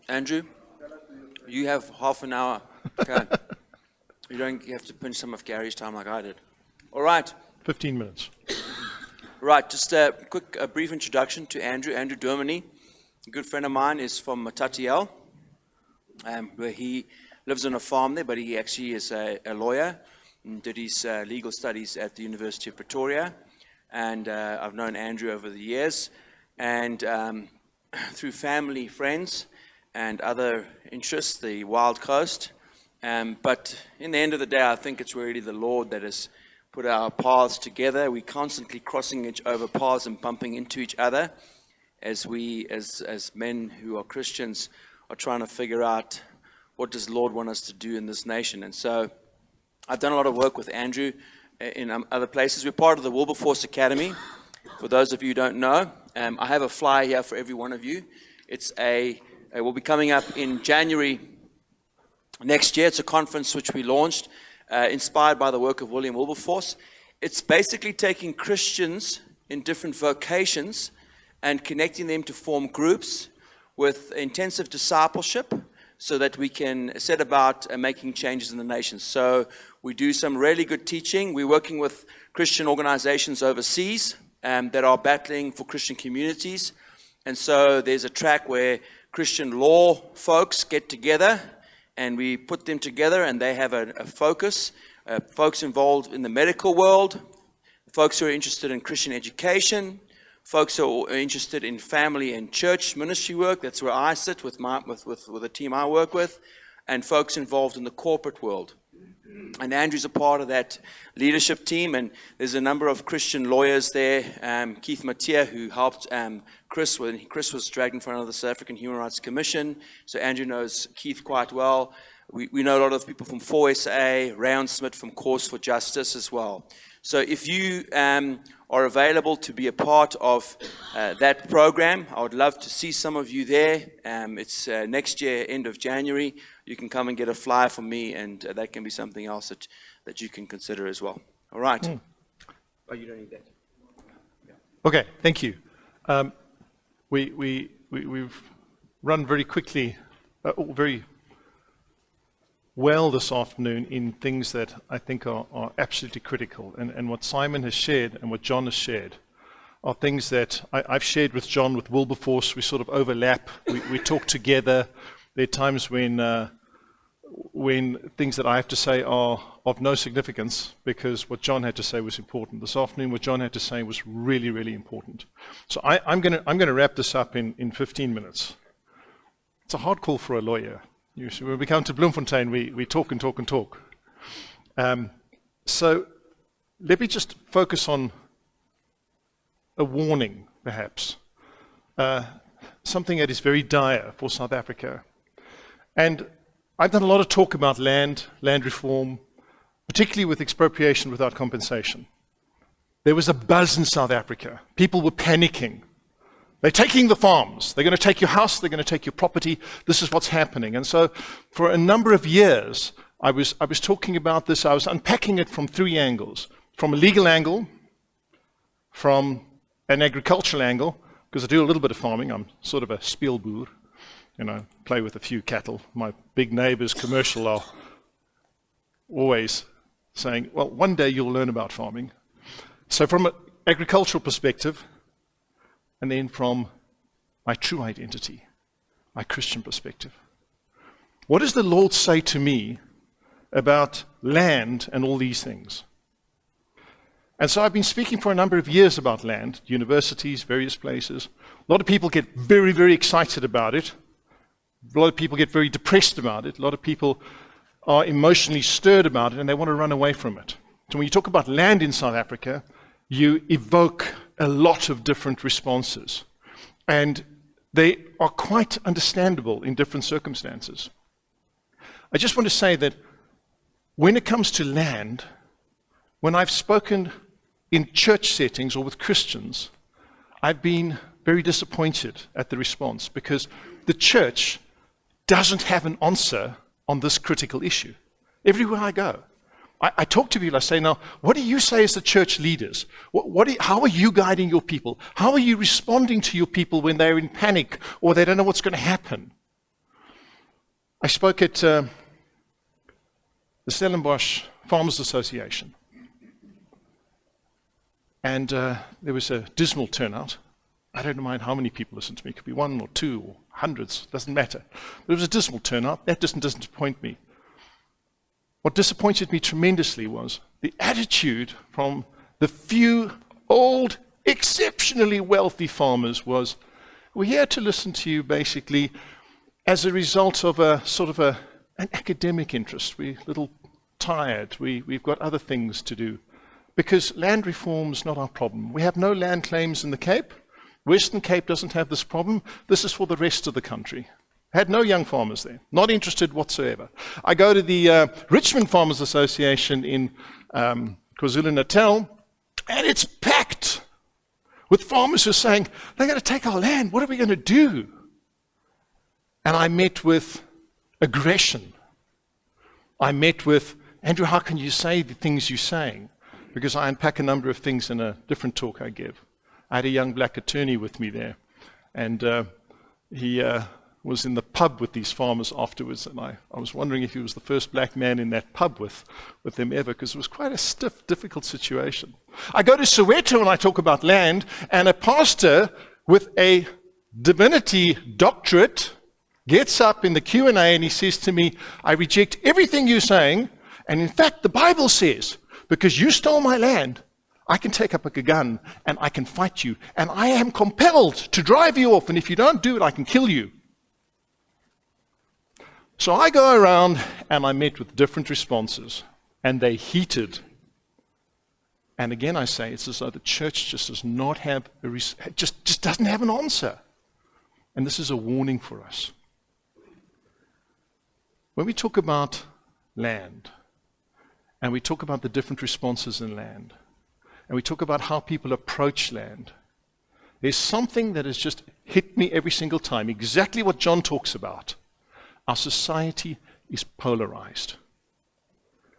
Andrew, you have half an hour. Okay. You have to pinch some of Gary's time like I did. All right. 15 minutes. Right, just a quick, brief introduction to Andrew. Andrew Duminy, a good friend of mine, is from Matatiele, where he lives on a farm there, but he actually is a lawyer and did his legal studies at the University of Pretoria. And I've known Andrew over the years, and through family, friends, and other interests, the Wild Coast. But in the end of the day, I think it's really the Lord that has put our paths together. We're constantly crossing over paths and bumping into each other as we, as men who are Christians, are trying to figure out what does the Lord want us to do in this nation. And so I've done a lot of work with Andrew in other places. We're part of the Wilberforce Academy. For those of you who don't know, I have a flyer here for every one of you. It will be coming up in January next year. It's a conference which we launched, inspired by the work of William Wilberforce. It's basically taking Christians in different vocations and connecting them to form groups with intensive discipleship so that we can set about making changes in the nation. So we do some really good teaching. We're working with Christian organizations overseas that are battling for Christian communities. And so there's a track where Christian law folks get together and we put them together and they have a focus. Folks involved in the medical world, folks who are interested in Christian education, folks who are interested in family and church ministry work. That's where I sit with the team I work with, and folks involved in the corporate world. And Andrew's a part of that leadership team, and there's a number of Christian lawyers there. Keith Mattia, who helped Chris when Chris was dragged in front of the South African Human Rights Commission. So Andrew knows Keith quite well. We know a lot of people from 4SA, Rayon Smith from Cause for Justice as well. So if you are available to be a part of that program, I would love to see some of you there. It's next year, end of January. You can come and get a flyer from me, and that can be something else that you can consider as well. All right. Oh, you don't need that. Yeah. Okay, thank you. We've run very quickly, very well this afternoon in things that I think are absolutely critical. And what Simon has shared and what John has shared are things that I've shared with John, with Wilberforce. We sort of overlap. We talk together. There are times when things that I have to say are of no significance because what John had to say was important. This afternoon, what John had to say was really, really important. So I'm going to wrap this up in 15 minutes. It's a hard call for a lawyer. Usually when we come to Bloemfontein, we talk and talk and talk. So let me just focus on a warning, perhaps. Something that is very dire for South Africa. And I've done a lot of talk about land reform, particularly with expropriation without compensation. There was a buzz in South Africa. People were panicking. They're taking the farms. They're going to take your house. They're going to take your property. This is what's happening. And so for a number of years, I was talking about this. I was unpacking it from three angles. From a legal angle, from an agricultural angle, because I do a little bit of farming. I'm sort of a spielboer. Play with a few cattle. My big neighbors, commercial, are always saying, well, one day you'll learn about farming. So from an agricultural perspective, and then from my true identity, my Christian perspective. What does the Lord say to me about land and all these things? And so I've been speaking for a number of years about land, universities, various places. A lot of people get very, very excited about it. A lot of people get very depressed about it. A lot of people are emotionally stirred about it and they want to run away from it. So when you talk about land in South Africa, you evoke a lot of different responses. And they are quite understandable in different circumstances. I just want to say that when it comes to land, when I've spoken in church settings or with Christians, I've been very disappointed at the response because the church doesn't have an answer on this critical issue. Everywhere I go, I talk to people, I say, now, what do you say as the church leaders? How are you guiding your people? How are you responding to your people when they're in panic or they don't know what's going to happen? I spoke at the Stellenbosch Farmers Association. And there was a dismal turnout. I don't mind how many people listened to me. It could be 1 or 2 or hundreds, doesn't matter. But it was a dismal turnout. That doesn't disappoint me. What disappointed me tremendously was the attitude from the few old, exceptionally wealthy farmers was, we're here to listen to you basically as a result of a sort of an academic interest. We're a little tired. We've got other things to do. Because land reform's not our problem. We have no land claims in the Cape. Western Cape doesn't have this problem. This is for the rest of the country. Had no young farmers there, not interested whatsoever. I go to the Richmond Farmers Association in KwaZulu-Natal, and it's packed with farmers who are saying, they're going to take our land, what are we going to do? And I met with aggression. I met with, Andrew, how can you say the things you're saying? Because I unpack a number of things in a different talk I give. I had a young black attorney with me there, and he was in the pub with these farmers afterwards, and I was wondering if he was the first black man in that pub with them ever, because it was quite a stiff, difficult situation. I go to Soweto and I talk about land, and a pastor with a divinity doctorate gets up in the Q&A and he says to me, I reject everything you're saying, and in fact the Bible says, because you stole my land, I can take up a gun and I can fight you, and I am compelled to drive you off, and if you don't do it, I can kill you. So I go around and I met with different responses, and they heated. And again I say, it's as though the church just does not have just doesn't have an answer. And this is a warning for us. When we talk about land, and we talk about the different responses in land, and we talk about how people approach land, there's something that has just hit me every single time, exactly what John talks about. Our society is polarized.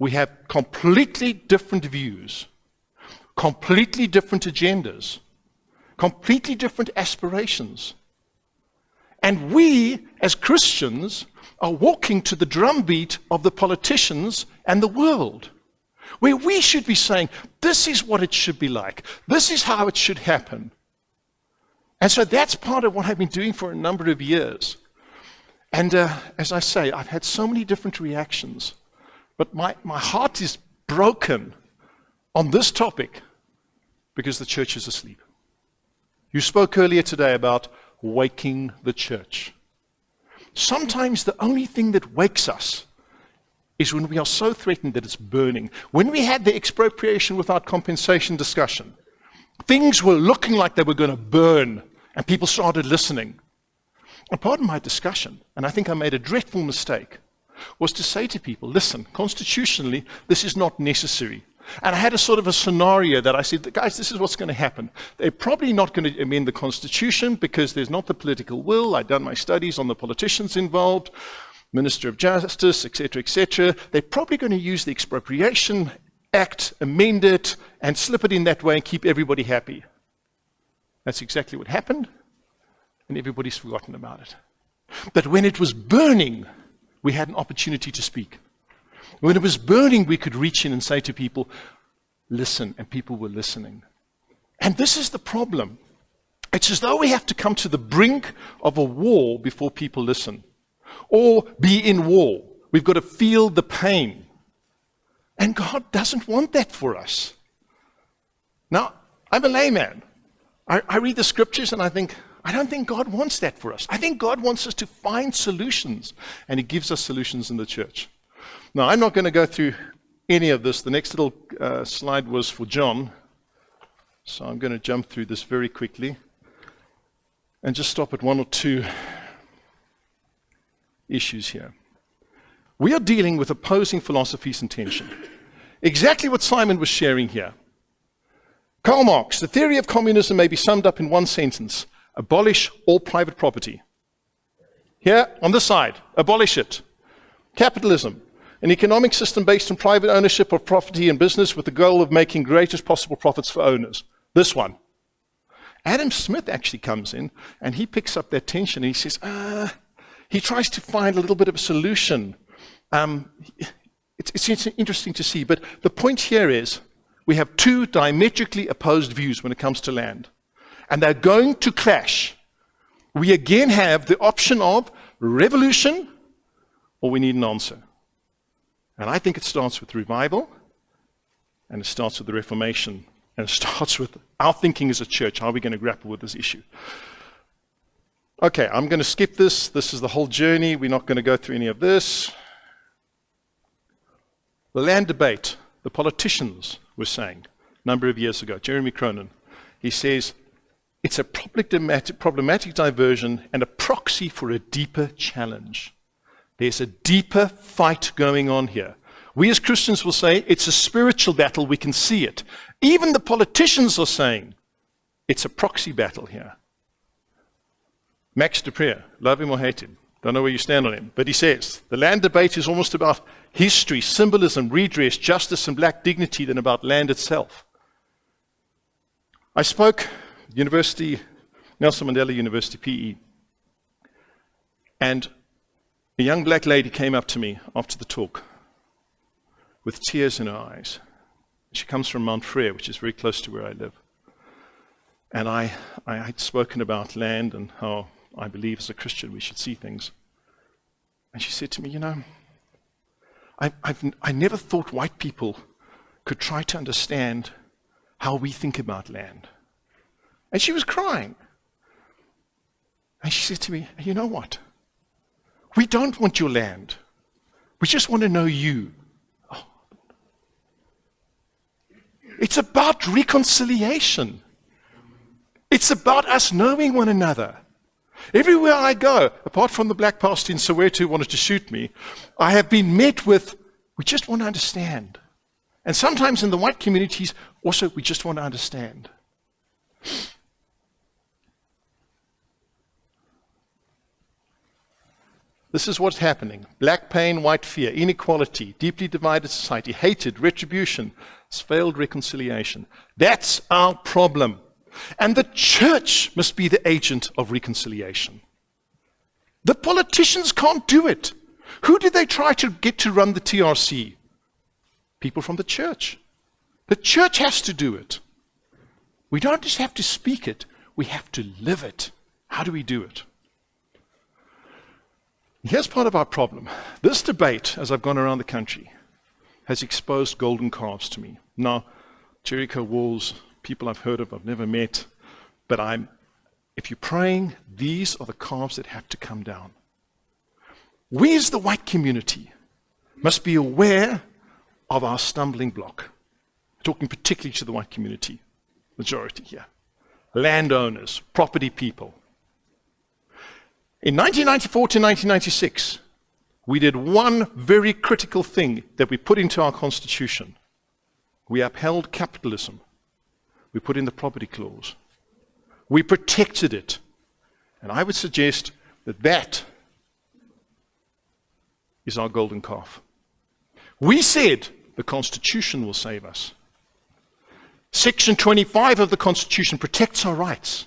We have completely different views, completely different agendas, completely different aspirations. And we, as Christians, are walking to the drumbeat of the politicians and the world, where we should be saying, this is what it should be like. This is how it should happen. And so that's part of what I've been doing for a number of years. And as I say, I've had so many different reactions, but my heart is broken on this topic because the church is asleep. You spoke earlier today about waking the church. Sometimes the only thing that wakes us is when we are so threatened that it's burning. When we had the expropriation without compensation discussion, things were looking like they were going to burn, and people started listening. And part of my discussion, and I think I made a dreadful mistake, was to say to people, listen, constitutionally, this is not necessary. And I had a sort of a scenario that I said, guys, this is what's going to happen. They're probably not going to amend the Constitution because there's not the political will. I've done my studies on the politicians involved, Minister of Justice, etc., etc. They're probably going to use the Expropriation Act, amend it, and slip it in that way and keep everybody happy. That's exactly what happened, and everybody's forgotten about it. But when it was burning, we had an opportunity to speak. When it was burning, we could reach in and say to people, listen, and people were listening. And this is the problem. It's as though we have to come to the brink of a war before people listen, or be in war. We've got to feel the pain. And God doesn't want that for us. Now, I'm a layman. I read the scriptures and I think, I don't think God wants that for us. I think God wants us to find solutions, and He gives us solutions in the church. Now, I'm not going to go through any of this. The next little slide was for John, so I'm going to jump through this very quickly and just stop at one or two issues here. We are dealing with opposing philosophies and tension. Exactly what Simon was sharing here. Karl Marx, the theory of communism may be summed up in one sentence: abolish all private property. Here, on this side, abolish it. Capitalism, an economic system based on private ownership of property and business with the goal of making greatest possible profits for owners. This one. Adam Smith actually comes in and he picks up that tension and he says, he tries to find a little bit of a solution. It's interesting to see, but the point here is we have two diametrically opposed views when it comes to land, and they're going to clash. We again have the option of revolution, or we need an answer. And I think it starts with revival, and it starts with the Reformation, and it starts with our thinking as a church. How are we going to grapple with this issue? Okay, I'm going to skip this. This is the whole journey. We're not going to go through any of this. The land debate, the politicians were saying a number of years ago, Jeremy Cronin, he says, it's a problematic diversion and a proxy for a deeper challenge. There's a deeper fight going on here. We as Christians will say it's a spiritual battle, we can see it. Even the politicians are saying it's a proxy battle here. Max de Pree, love him or hate him, don't know where you stand on him, but he says the land debate is almost about history, symbolism, redress, justice, and black dignity than about land itself. I spoke University, Nelson Mandela University, PE, and a young black lady came up to me after the talk with tears in her eyes. She comes from Mount Frere, which is very close to where I live. And I had spoken about land and how I believe as a Christian we should see things. And she said to me, I never thought white people could try to understand how we think about land. And she was crying. And she said to me, you know what? We don't want your land. We just want to know you. Oh. It's about reconciliation. It's about us knowing one another. Everywhere I go, apart from the black pastor in Soweto who wanted to shoot me, I have been met with, we just want to understand. And sometimes in the white communities, also, we just want to understand. This is what's happening. Black pain, white fear, inequality, deeply divided society, hatred, retribution, failed reconciliation. That's our problem. And the church must be the agent of reconciliation. The politicians can't do it. Who did they try to get to run the TRC? People from the church. The church has to do it. We don't just have to speak it, we have to live it. How do we do it? Here's part of our problem. This debate, as I've gone around the country, has exposed golden calves to me. Now, Jericho walls, people I've heard of, I've never met, but if you're praying, these are the calves that have to come down. We as the white community must be aware of our stumbling block. I'm talking particularly to the white community, majority here. Landowners, property people. In 1994 to 1996, we did one very critical thing that we put into our constitution. We upheld capitalism. We put in the property clause. We protected it. And I would suggest that that is our golden calf. We said the Constitution will save us. Section 25 of the Constitution protects our rights.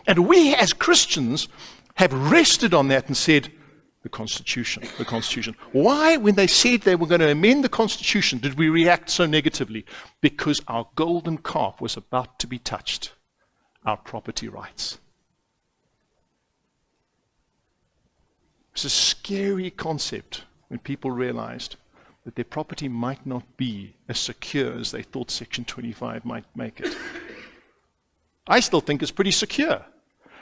And we as Christians have rested on that and said, the Constitution. Why, when they said they were going to amend the Constitution, did we react so negatively? Because our golden calf was about to be touched, our property rights. It's a scary concept when people realized that their property might not be as secure as they thought Section 25 might make it. I still think it's pretty secure.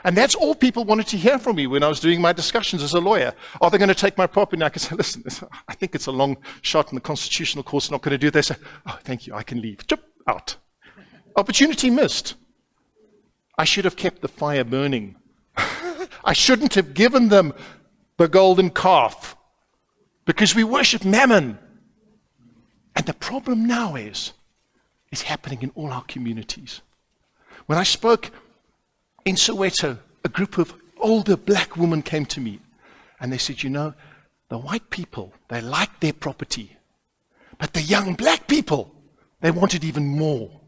And that's all people wanted to hear from me when I was doing my discussions as a lawyer. Are they going to take my property? And I could say, listen, I think it's a long shot and the constitutional court's not going to do it. They say, oh, thank you, I can leave. Chip, out. Opportunity missed. I should have kept the fire burning. I shouldn't have given them the golden calf because we worship mammon. And the problem now is happening in all our communities. When I spoke in Soweto, a group of older black women came to me and they said, the white people, they like their property, but the young black people, they wanted even more.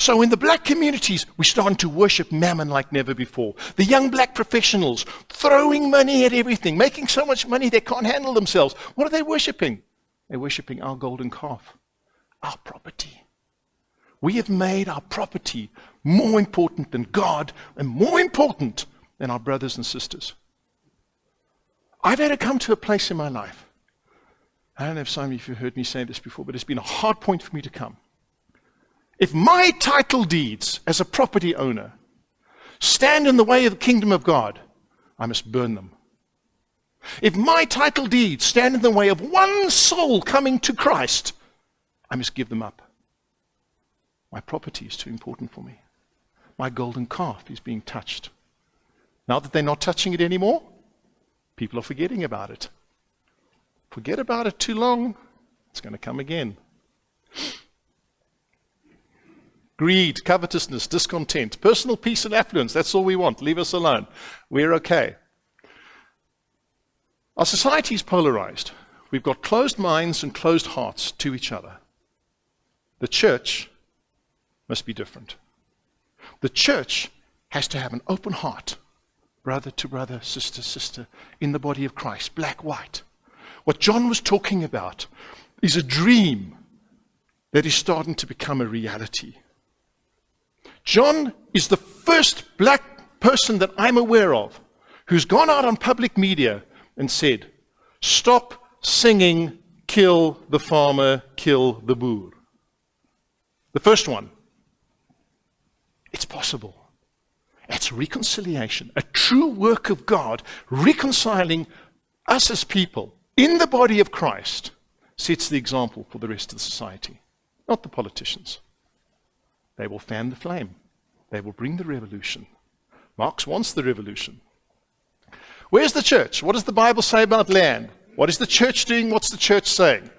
So in the black communities, we're starting to worship mammon like never before. The young black professionals throwing money at everything, making so much money they can't handle themselves. What are they worshiping? They're worshiping our golden calf, our property. We have made our property more important than God and more important than our brothers and sisters. I've had to come to a place in my life. I don't know if some of you have heard me say this before, but it's been a hard point for me to come. If my title deeds as a property owner stand in the way of the kingdom of God, I must burn them. If my title deeds stand in the way of one soul coming to Christ, I must give them up. My property is too important for me. My golden calf is being touched. Now that they're not touching it anymore, people are forgetting about it. Forget about it too long, it's going to come again. Greed, covetousness, discontent, personal peace and affluence, that's all we want. Leave us alone. We're okay. Our society is polarized. We've got closed minds and closed hearts to each other. The church must be different. The church has to have an open heart, brother to brother, sister to sister, in the body of Christ, black, white. What John was talking about is a dream that is starting to become a reality. John is the first black person that I'm aware of who's gone out on public media and said, stop singing, kill the farmer, kill the boer. The first one. It's possible. It's reconciliation, a true work of God, reconciling us as people in the body of Christ, sets the example for the rest of the society, not the politicians. They will fan the flame. They will bring the revolution. Marx wants the revolution. Where's the church? What does the Bible say about land? What is the church doing? What's the church saying?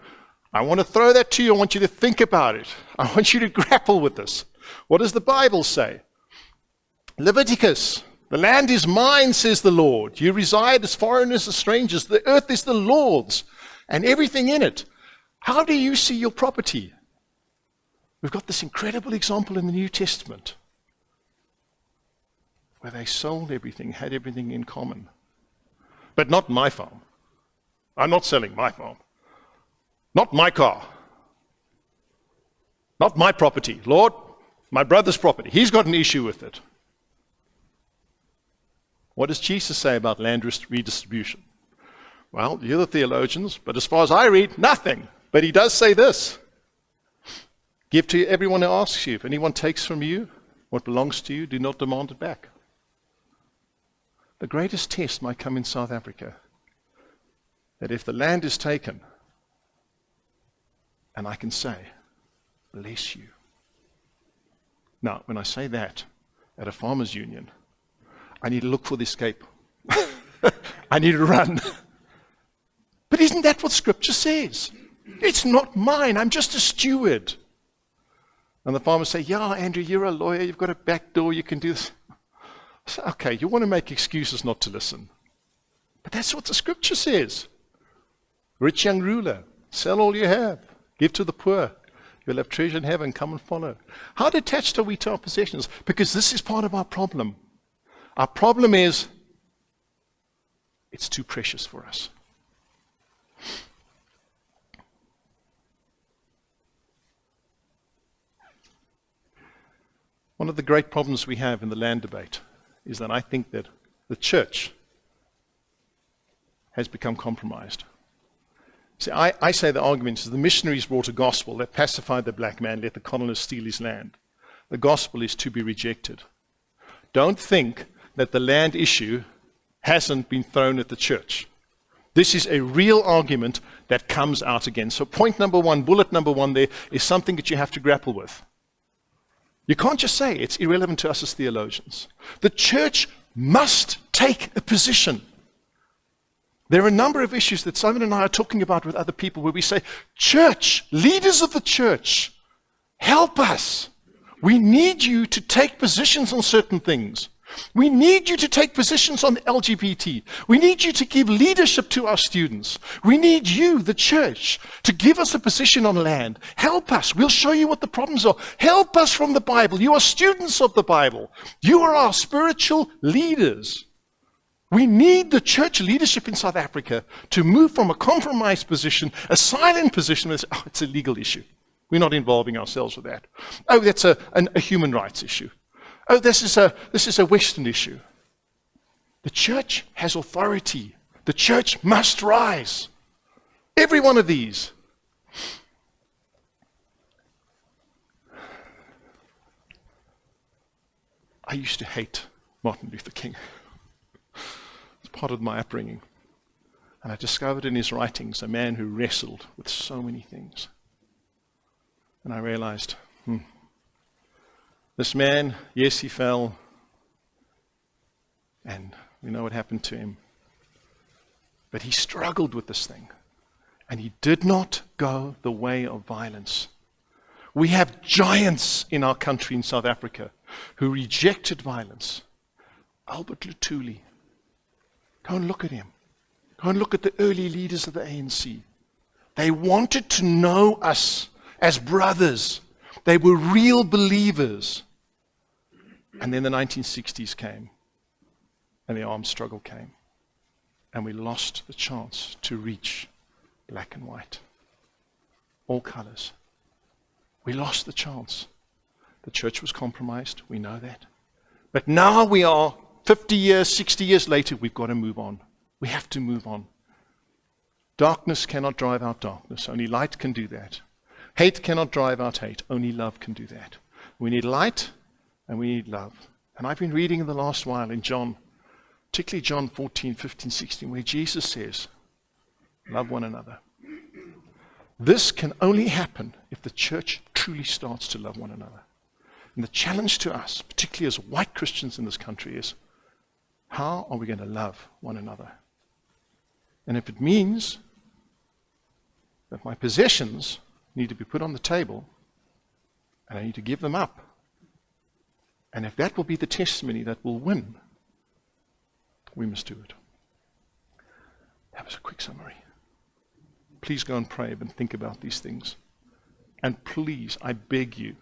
I want to throw that to you. I want you to think about it. I want you to grapple with this. What does the Bible say? Leviticus, the land is mine, says the Lord. You reside as foreigners, as strangers. The earth is the Lord's and everything in it. How do you see your property? We've got this incredible example in the New Testament where they sold everything, had everything in common. But not my farm. I'm not selling my farm. Not my car. Not my property. Lord, my brother's property. He's got an issue with it. What does Jesus say about land redistribution? Well, you're the theologians, but as far as I read, nothing. But he does say this. Give to everyone who asks you. If anyone takes from you what belongs to you, do not demand it back. The greatest test might come in South Africa. That if the land is taken, and I can say, bless you. Now, when I say that at a farmers' union, I need to look for the escape. I need to run. But isn't that what Scripture says? It's not mine. I'm just a steward. And the farmers say, yeah, Andrew, you're a lawyer. You've got a back door. You can do this. So, okay, you want to make excuses not to listen. But that's what the Scripture says. Rich young ruler, sell all you have. Give to the poor. You'll have treasure in heaven. Come and follow. How detached are we to our possessions? Because this is part of our problem. Our problem is it's too precious for us. One of the great problems we have in the land debate is that I think that the church has become compromised. See, I say the argument is the missionaries brought a gospel that pacified the black man, let the colonists steal his land. The gospel is to be rejected. Don't think that the land issue hasn't been thrown at the church. This is a real argument that comes out again. So point number one, bullet number one there is something that you have to grapple with. You can't just say it's irrelevant to us as theologians. The church must take a position. There are a number of issues that Simon and I are talking about with other people where we say, church, leaders of the church, help us. We need you to take positions on certain things. We need you to take positions on the LGBT. We need you to give leadership to our students. We need you, the church, to give us a position on land. Help us. We'll show you what the problems are. Help us from the Bible. You are students of the Bible. You are our spiritual leaders. We need the church leadership in South Africa to move from a compromised position, a silent position, and say, oh, it's a legal issue. We're not involving ourselves with that. Oh, that's a human rights issue. Oh, this is a Western issue. The church has authority. The church must rise. Every one of these. I used to hate Martin Luther King. It's part of my upbringing. And I discovered in his writings a man who wrestled with so many things. And I realized, this man, yes, he fell, and we know what happened to him. But he struggled with this thing, and he did not go the way of violence. We have giants in our country, in South Africa, who rejected violence. Albert Lutuli, go and look at him. Go and look at the early leaders of the ANC. They wanted to know us as brothers. They were real believers. And then the 1960s came, and the armed struggle came, and we lost the chance to reach black and white, all colors. We lost the chance. The church was compromised, we know that. But now we are 50 years, 60 years later, we've got to move on. We have to move on. Darkness cannot drive out darkness, only light can do that. Hate cannot drive out hate, only love can do that. We need light, and we need love. And I've been reading in the last while in John, particularly John 14, 15, 16, where Jesus says, love one another. This can only happen if the church truly starts to love one another. And the challenge to us, particularly as white Christians in this country, is how are we going to love one another? And if it means that my possessions need to be put on the table, and I need to give them up, and if that will be the testimony that will win, we must do it. That was a quick summary. Please go and pray and think about these things. And please, I beg you,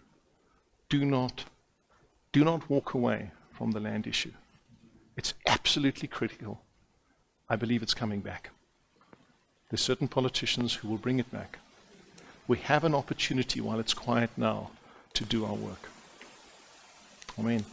do not walk away from the land issue. It's absolutely critical. I believe it's coming back. There's certain politicians who will bring it back. We have an opportunity while it's quiet now to do our work. Amen.